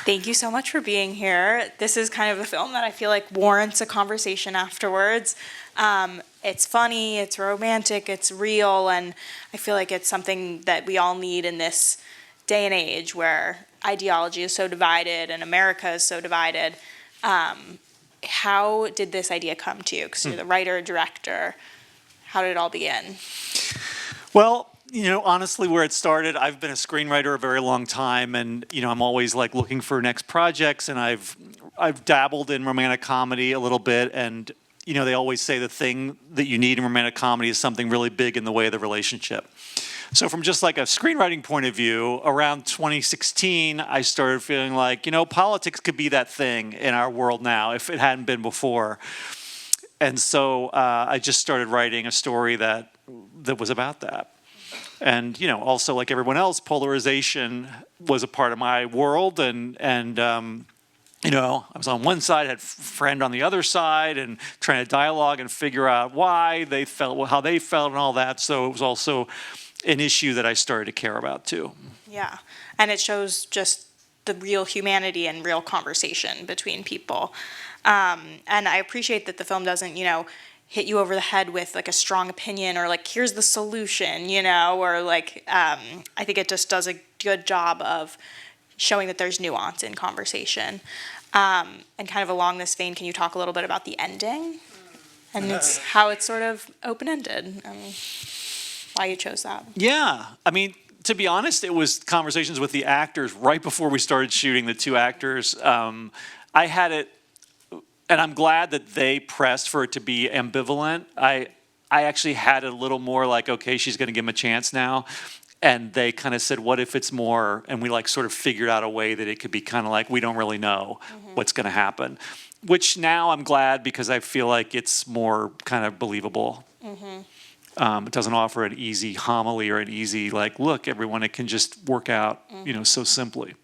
Thank you so much for being here. This is kind of a film that I feel like warrants a conversation afterwards. It's funny, it's romantic, it's real, and I feel like it's something that we all need in this day and age where ideology is so divided and America is so divided. How did this idea come to you? Because you're the writer, director. How did it all begin? Well, honestly, where it started, I've been a screenwriter a very long time, and I'm always like looking for next projects, and I've dabbled in romantic comedy a little bit, and they always say the thing that you need in romantic comedy is something really big in the way of the relationship. So from just like a screenwriting point of view, around 2016, I started feeling like, politics could be that thing in our world now if it hadn't been before. And so I just started writing a story that was about that. And, also like everyone else, polarization was a part of my world. And I was on one side, had a friend on the other side, and trying to dialogue and figure out why they felt, how they felt and all that. So it was also an issue that I started to care about too. Yeah, and it shows just the real humanity and real conversation between people. And I appreciate that the film doesn't, hit you over the head with like a strong opinion or like, here's the solution, or like, I think it just does a good job of showing that there's nuance in conversation. And kind of along this vein, can you talk a little bit about the ending and how it's sort of open-ended? Why you chose that? Yeah, to be honest, it was conversations with the actors right before we started shooting, the two actors. I had it, and I'm glad that they pressed for it to be ambivalent. I actually had it a little more like, okay, she's going to give him a chance now. And they kind of said, what if it's more? And we like sort of figured out a way that it could be kind of like, we don't really know what's going to happen. Which now I'm glad because I feel like it's more kind of believable. It doesn't offer an easy homily or an easy, like, look, everyone, it can just work out, so simply.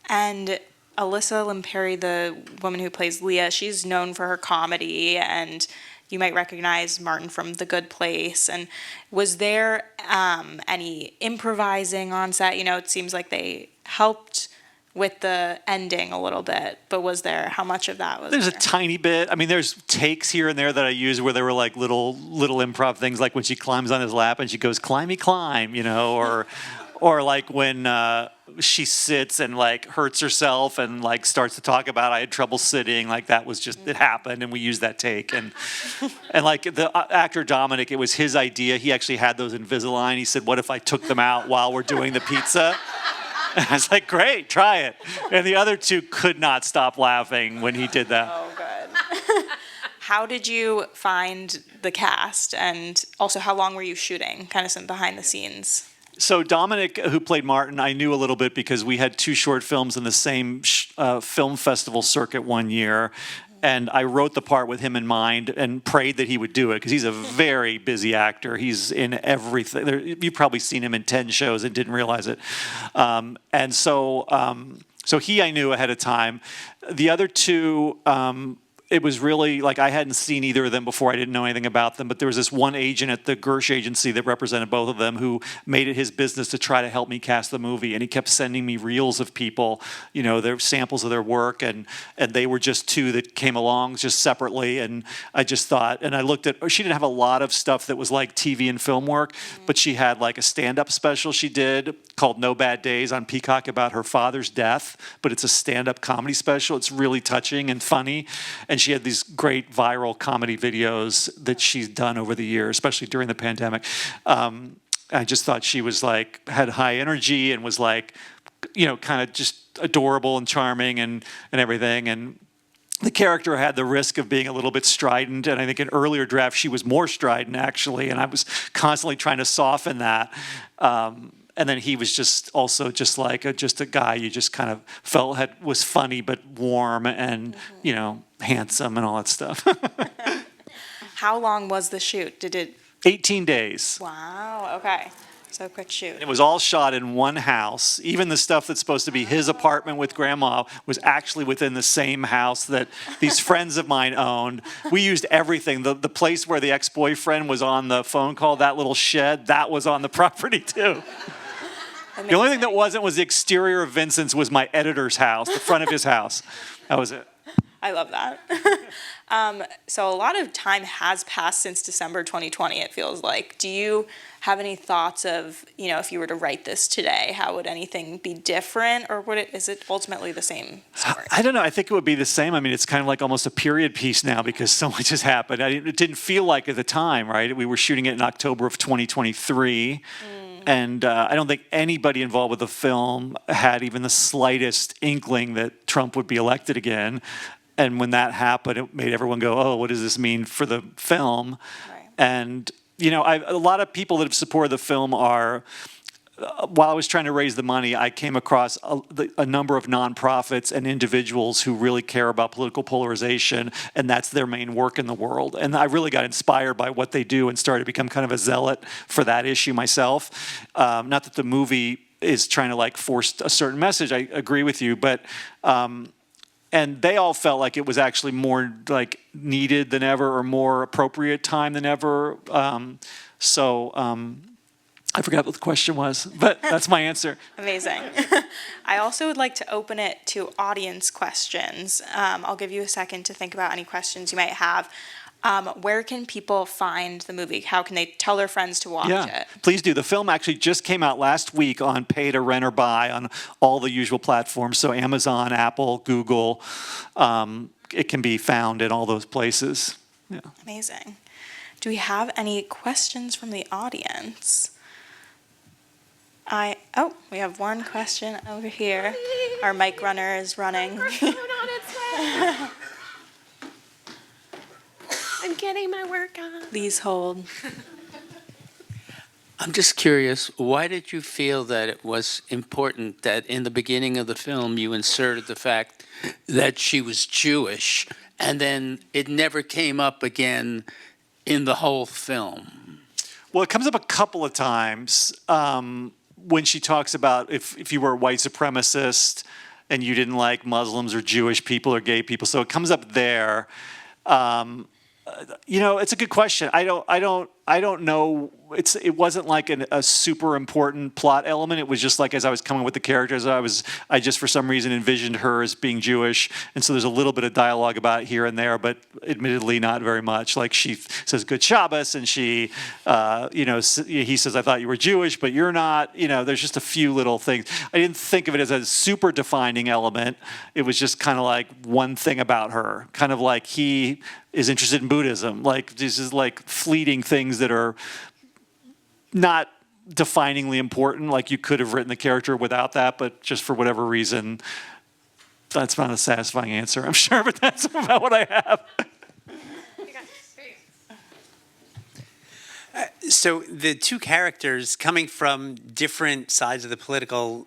And Alyssa Limperi, the woman who plays Leah, she's known for her comedy, and you might recognize Martin from The Good Place. And was there any improvising on set? It seems like they helped with the ending a little bit, but how much of that was There's a tiny bit. There's takes here and there that I use where there were like little improv things, like when she climbs on his lap and she goes, climby climb, or like when she sits and like hurts herself and like starts to talk about, I had trouble sitting, like that was just, it happened, and we used that take. And like the actor Dominic, it was his idea. He actually had those Invisalign. He said, what if I took them out while we're doing the pizza? And I was like, great, try it. And the other two could not stop laughing when he did that. Oh, good. How did you find the cast? And also, how long were you shooting? Kind of some behind the scenes. So Dominic, who played Martin, I knew a little bit because we had two short films in the same film festival circuit one year. And I wrote the part with him in mind and prayed that he would do it because he's a very busy actor. He's in everything. You've probably seen him in 10 shows and didn't realize it. And so he I knew ahead of time. The other two, it was really like I hadn't seen either of them before. I didn't know anything about them. But there was this one agent at the Gersh agency that represented both of them who made it his business to try to help me cast the movie. And he kept sending me reels of people, their samples of their work. And they were just two that came along just separately. And I just thought, and I looked at, she didn't have a lot of stuff that was like TV and film work, but she had like a stand-up special she did called No Bad Days on Peacock about her father's death. But it's a stand-up comedy special. It's really touching and funny. And she had these great viral comedy videos that she's done over the years, especially during the pandemic. I just thought she was like, had high energy and was like, kind of just adorable and charming and everything. And the character had the risk of being a little bit strident. And I think in earlier drafts, she was more strident actually. And I was constantly trying to soften that. And then he was just also just like just a guy you just kind of felt was funny but warm and handsome and all that stuff. How long was the shoot? 18 days. Wow. Okay. So quick shoot. It was all shot in one house. Even the stuff that's supposed to be his apartment with grandma was actually within the same house that these friends of mine owned. We used everything. The place where the ex-boyfriend was on the phone call, that little shed, that was on the property too. The only thing that Amazing. wasn't was the exterior of Vincent's was my editor's house, the front of his house. That was it. I love that. So a lot of time has passed since December 2020, it feels like. Do you have any thoughts of, if you were to write this today, how would anything be different, or is it ultimately the same story? I don't know. I think it would be the same. I mean, it's kind of like almost a period piece now because so much has happened. It didn't feel like at the time, right? We were shooting it in October of 2023. And I don't think anybody involved with the film had even the slightest inkling that Trump would be elected again. And when that happened, it made everyone go, oh, what does this mean for the film? Right. And, a lot of people that have supported the film are, while I was trying to raise the money, I came across a number of nonprofits and individuals who really care about political polarization, and that's their main work in the world. And I really got inspired by what they do and started to become kind of a zealot for that issue myself. Not that the movie is trying to force a certain message. I agree with you, but and they all felt like it was actually more needed than ever or more appropriate time than ever. I forgot what the question was, but that's my answer. Amazing. I also would like to open it to audience questions. I'll give you a second to think about any questions you might have. Where can people find the movie? How can they tell their friends to watch it? Please do. The film actually just came out last week on pay to rent or buy on all the usual platforms. So Amazon, Apple, Google. It can be found in all those places. Yeah. Amazing. Do we have any questions from the audience? We have one question over here. Our mic runner is running. I'm getting my work on. Please hold. I'm just curious, why did you feel that it was important that in the beginning of the film you inserted the fact that she was Jewish, and then it never came up again in the whole film? Well, it comes up a couple of times when she talks about if you were a white supremacist and you didn't like Muslims or Jewish people or gay people. So it comes up there. It's a good question. I don't know. It wasn't like a super important plot element. It was just like as I was coming with the characters, I just for some reason envisioned her as being Jewish, and so there's a little bit of dialogue about it here and there, but admittedly not very much. Like she says "Good Shabbos," and she, he says, "I thought you were Jewish, but you're not." There's just a few little things. I didn't think of it as a super defining element. It was just kind of like one thing about her, kind of like he is interested in Buddhism. Like this is like fleeting things that are not definingly important. Like you could have written the character without that, but just for whatever reason, that's not a satisfying answer, I'm sure, but that's about what I have. So the two characters coming from different sides of the political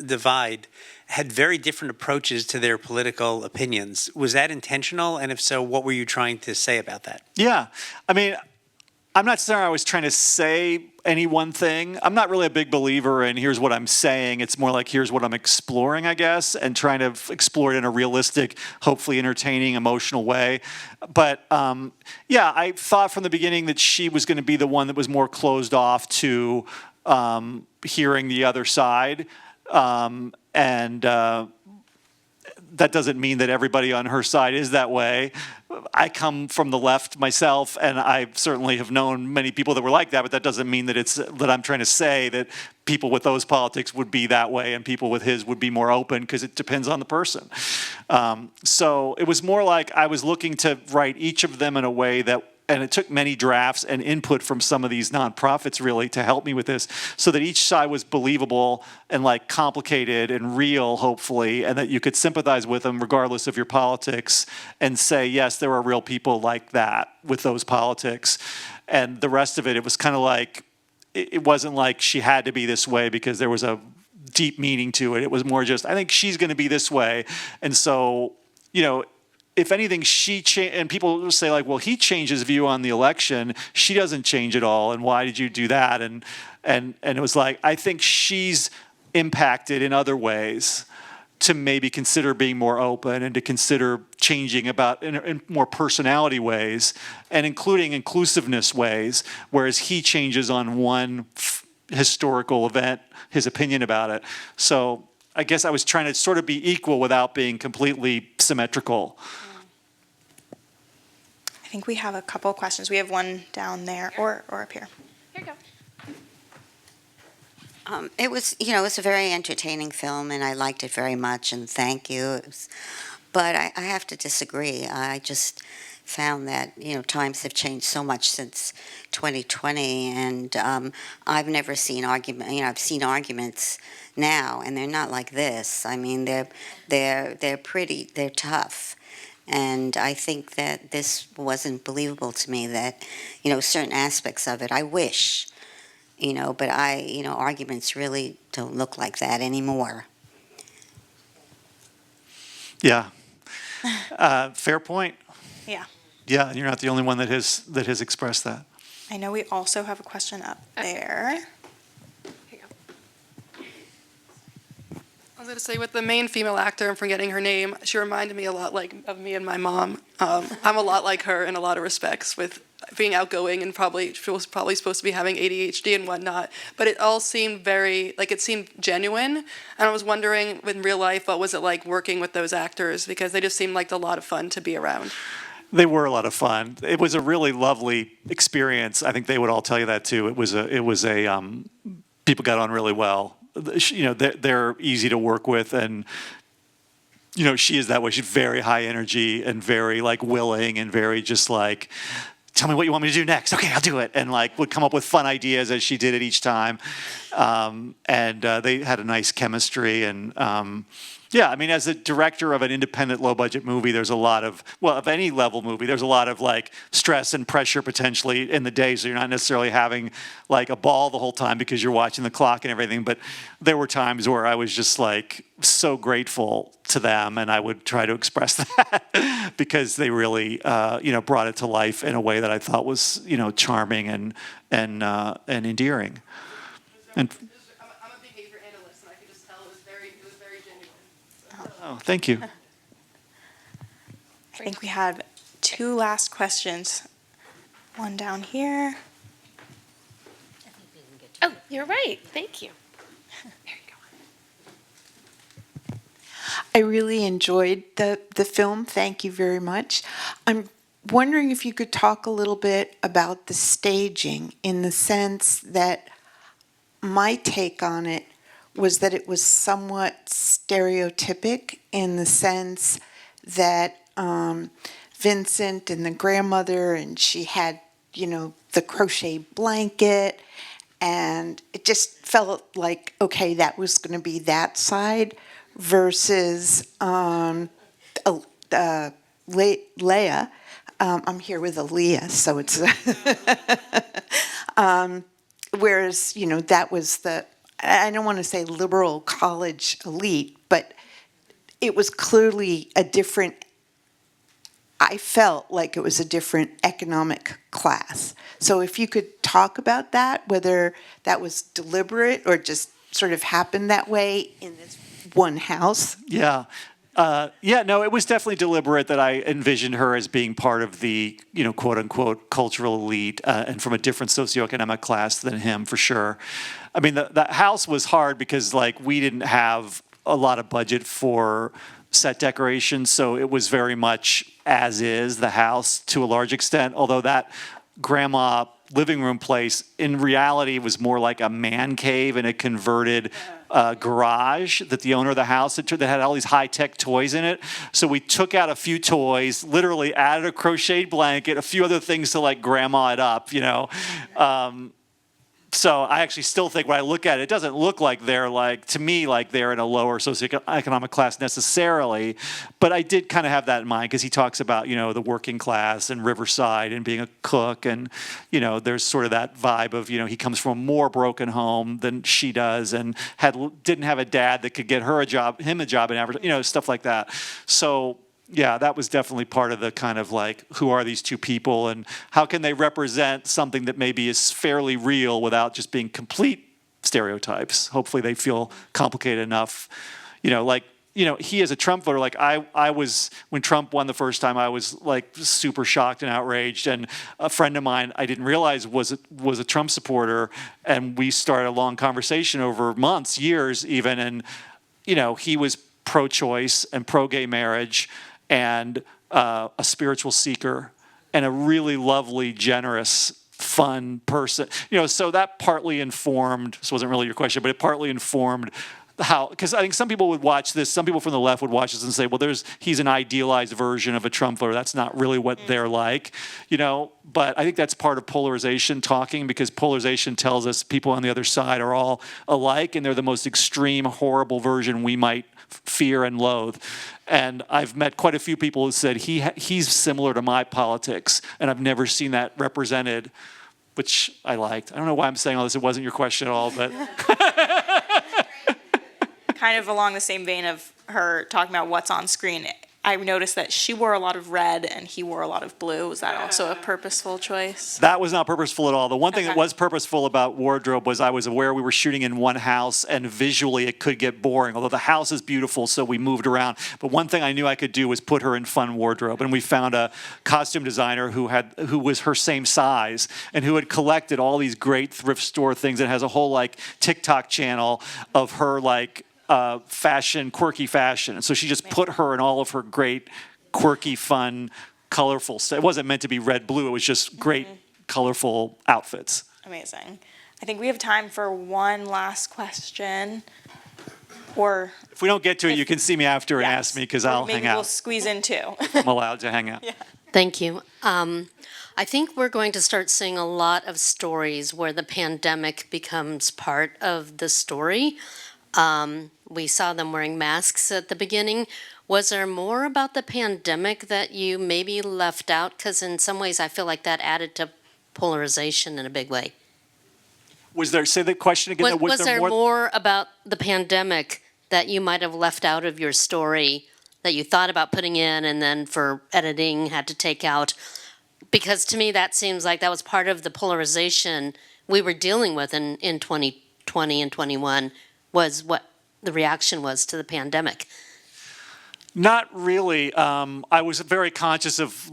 divide had very different approaches to their political opinions. Was that intentional? And if so, what were you trying to say about that? Yeah. I mean, I'm not saying I was trying to say any one thing. I'm not really a big believer in here's what I'm saying. It's more like here's what I'm exploring, I guess, and trying to explore it in a realistic, hopefully entertaining, emotional way. But I thought from the beginning that she was going to be the one that was more closed off to hearing the other side. That doesn't mean that everybody on her side is that way. I come from the left myself, and I certainly have known many people that were like that, but that doesn't mean that I'm trying to say that people with those politics would be that way and people with his would be more open, because it depends on the person. So it was more like I was looking to write each of them in a way that, and it took many drafts and input from some of these nonprofits really to help me with this, so that each side was believable and complicated and real, hopefully, and that you could sympathize with them regardless of your politics and say, yes, there are real people like that with those politics. And the rest of it was kind of like, it wasn't like she had to be this way because there was a deep meaning to it. It was more just, I think she's going to be this way. And so, if anything, and people will say well, he changed his view on the election. She doesn't change at all. And why did you do that? And it was like, I think she's impacted in other ways to maybe consider being more open and to consider changing about in more personality ways and including inclusiveness ways, whereas he changes on one historical event, his opinion about it. So I guess I was trying to sort of be equal without being completely symmetrical. I think we have a couple questions. We have one down there or up here. Here you go. It was, you know, it was a very entertaining film, and I liked it very much, and thank you. But I have to disagree. I just found that, you know, times have changed so much since 2020, and I've never seen argument. You know, I've seen arguments now, and they're not like this. I mean, they're pretty, they're tough. And I think that this wasn't believable to me, that, you know, certain aspects of it, I wish, you know, but arguments really don't look like that anymore. Yeah. Fair point. Yeah. Yeah, and you're not the only one that has expressed that. I know we also have a question up there. Here you go. I was going to say, with the main female actor, I'm forgetting her name, she reminded me a lot of me and my mom. I'm a lot like her in a lot of respects, with being outgoing, and she was probably supposed to be having ADHD and whatnot. But it all seemed it seemed genuine. And I was wondering, in real life, what was it like working with those actors? Because they just seemed like a lot of fun to be around. They were a lot of fun. It was a really lovely experience. I think they would all tell you that too. It was people got on really well. You know, they're easy to work with, and you know, she is that way. She's very high energy and very willing and very just tell me what you want me to do next. Okay, I'll do it. And would come up with fun ideas as she did it each time. And they had a nice chemistry. And yeah, I mean, as a director of an independent low-budget movie, there's a lot of any level movie, there's a lot of stress and pressure potentially in the day. So you're not necessarily having a ball the whole time because you're watching the clock and everything. But there were times where I was just so grateful to them, and I would try to express that because they really, brought it to life in a way that I thought was, charming and endearing. And I'm a behavior analyst, and I could just tell it was very genuine. oh, thank you. I think we have two last questions. One down here. Oh, you're right. Thank you. There you go. I really enjoyed the film. Thank you very much. I'm wondering if you could talk a little bit about the staging, in the sense that my take on it was that it was somewhat stereotypic, in the sense that Vincent and the grandmother, and she had, the crochet blanket, and it just felt like, okay, that was going to be that side, versus Leia. I'm here with Aaliyah, so it's whereas, that was the, I don't want to say liberal college elite, but it was clearly a different, I felt like it was a different economic class. So if you could talk about that, whether that was deliberate or just sort of happened that way in this one house. Yeah. No, it was definitely deliberate that I envisioned her as being part of the, quote unquote, cultural elite, and from a different socioeconomic class than him, for sure. I mean, the house was hard because, we didn't have a lot of budget for set decorations, so it was very much as is, the house, to a large extent, although that grandma living room place in reality was more like a man cave in a converted garage that the owner of the house that had all these high-tech toys in it. So we took out a few toys, literally added a crocheted blanket, a few other things to grandma it up, So I actually still think when I look at it, it doesn't look like they're to me, they're in a lower socioeconomic class necessarily. But I did kind of have that in mind because he talks about, the working class and Riverside and being a cook. And, there's sort of that vibe of, he comes from a more broken home than she does and didn't have a dad that could get him a job in advertising, stuff like that. So, yeah, that was definitely part of the kind of who are these two people and how can they represent something that maybe is fairly real without just being complete stereotypes. Hopefully they feel complicated enough. he as a Trump voter, like I was, when Trump won the first time, I was like super shocked and outraged. And a friend of mine I didn't realize was a Trump supporter, and we started a long conversation over months, years even. And he was pro-choice and pro-gay marriage, and a spiritual seeker, and a really lovely, generous, fun person. So that partly informed. This wasn't really your question, but it partly informed how, because I think some people would watch this, some people from the left would watch this and say, well, he's an idealized version of a Trump voter. That's not really what they're like, but I think that's part of polarization talking, because polarization tells us people on the other side are all alike, and they're the most extreme, horrible version we might fear and loathe. And I've met quite a few people who said he's similar to my politics, and I've never seen that represented, which I liked. I don't know why I'm saying all this. It wasn't your question at all, but... Kind of along the same vein of her talking about what's on screen, I noticed that she wore a lot of red and he wore a lot of blue. Was that also a purposeful choice? That was not purposeful at all. The one thing that Okay. was purposeful about wardrobe was I was aware we were shooting in one house, and visually it could get boring, although the house is beautiful, so we moved around. But one thing I knew I could do was put her in fun wardrobe, and we found a costume designer who was her same size and who had collected all these great thrift store things, and has a whole TikTok channel of her fashion, quirky fashion. And so she just put her in all of her great, quirky, fun, colorful stuff. It wasn't meant to be red, blue. It was just great, colorful outfits. Amazing. I think we have time for one last question. Or If we don't get to it, you can see me after and ask me, because I'll hang maybe we'll out. squeeze in two. I'm allowed to hang out. Thank you. I think we're going to start seeing a lot of stories where the pandemic becomes part of the story. We saw them wearing masks at the beginning. Was there more about the pandemic that you maybe left out? Because in some ways I feel like that added to polarization in a big way. Was there, say the question again? Was there more about the pandemic that you might have left out of your story that you thought about putting in and then for editing had to take out? Because to me that seems like that was part of the polarization we were dealing with in 2020 and 21, was what the reaction was to the pandemic. Not really. I was very conscious of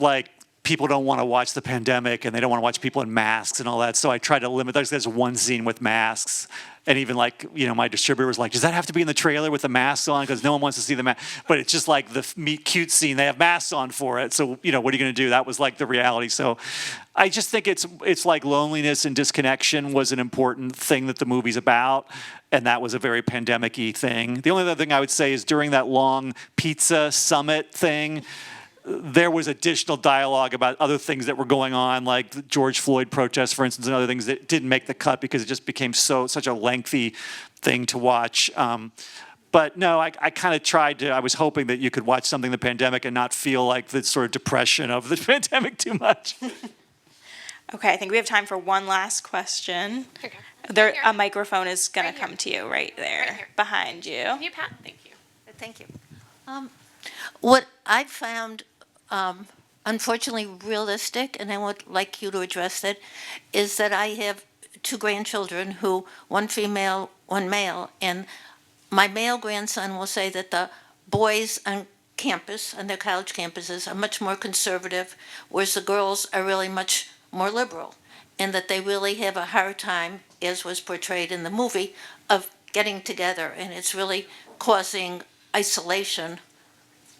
people don't want to watch the pandemic, and they don't want to watch people in masks and all that. So I tried to limit. There's one scene with masks, and even my distributor was like, "Does that have to be in the trailer with the masks on? Because no one wants to see the mask." But it's just like the meet cute scene. They have masks on for it. So what are you going to do? That was the reality. So I just think it's like loneliness and disconnection was an important thing that the movie's about. And that was a very pandemic-y thing. The only other thing I would say is during that long pizza summit thing, there was additional dialogue about other things that were going on, like the George Floyd protests, for instance, and other things that didn't make the cut because it just became such a lengthy thing to watch. But no, I kind of tried to, I was hoping that you could watch something the pandemic and not feel like the sort of depression of the pandemic too much. Okay, I think we have time for one last question. Okay. A microphone is going to come to you right there, Right here. behind you. You, Pat? Thank you. Thank you. What I found, unfortunately, realistic, and I would like you to address it, is that I have two grandchildren one female, one male, and my male grandson will say that the boys on campus, on their college campuses, are much more conservative, whereas the girls are really much more liberal, and that they really have a hard time, as was portrayed in the movie, of getting together, and it's really causing isolation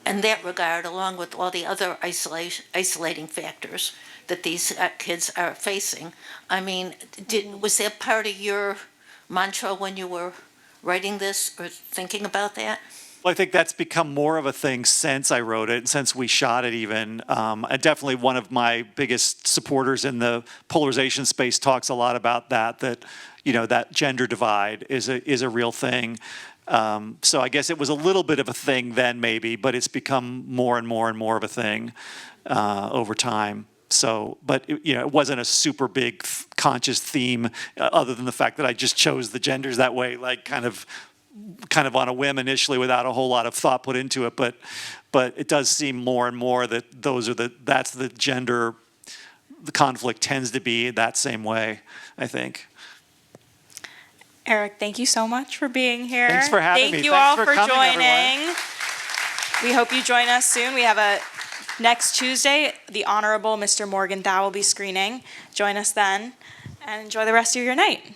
in that regard, along with all the other isolating factors that these kids are facing. I mean, was that part of your mantra when you were writing this or thinking about that? Well, I think that's become more of a thing since I wrote it, since we shot it even. And definitely one of my biggest supporters in the polarization space talks a lot about that that gender divide is a real thing. So I guess it was a little bit of a thing then maybe, but it's become more and more and more of a thing over time. So, but it wasn't a super big conscious theme other than the fact that I just chose the genders that way, kind of on a whim initially without a whole lot of thought put into it. But it does seem more and more that that's the gender, the conflict tends to be that same way, I think. Eric, thank you so much for being here. Thanks for having me. Thank you Thanks all for for coming, joining. everyone. We hope you join us soon. We have a next Tuesday, the Honorable Mr. Morgenthau will be screening. Join us then, and enjoy the rest of your night.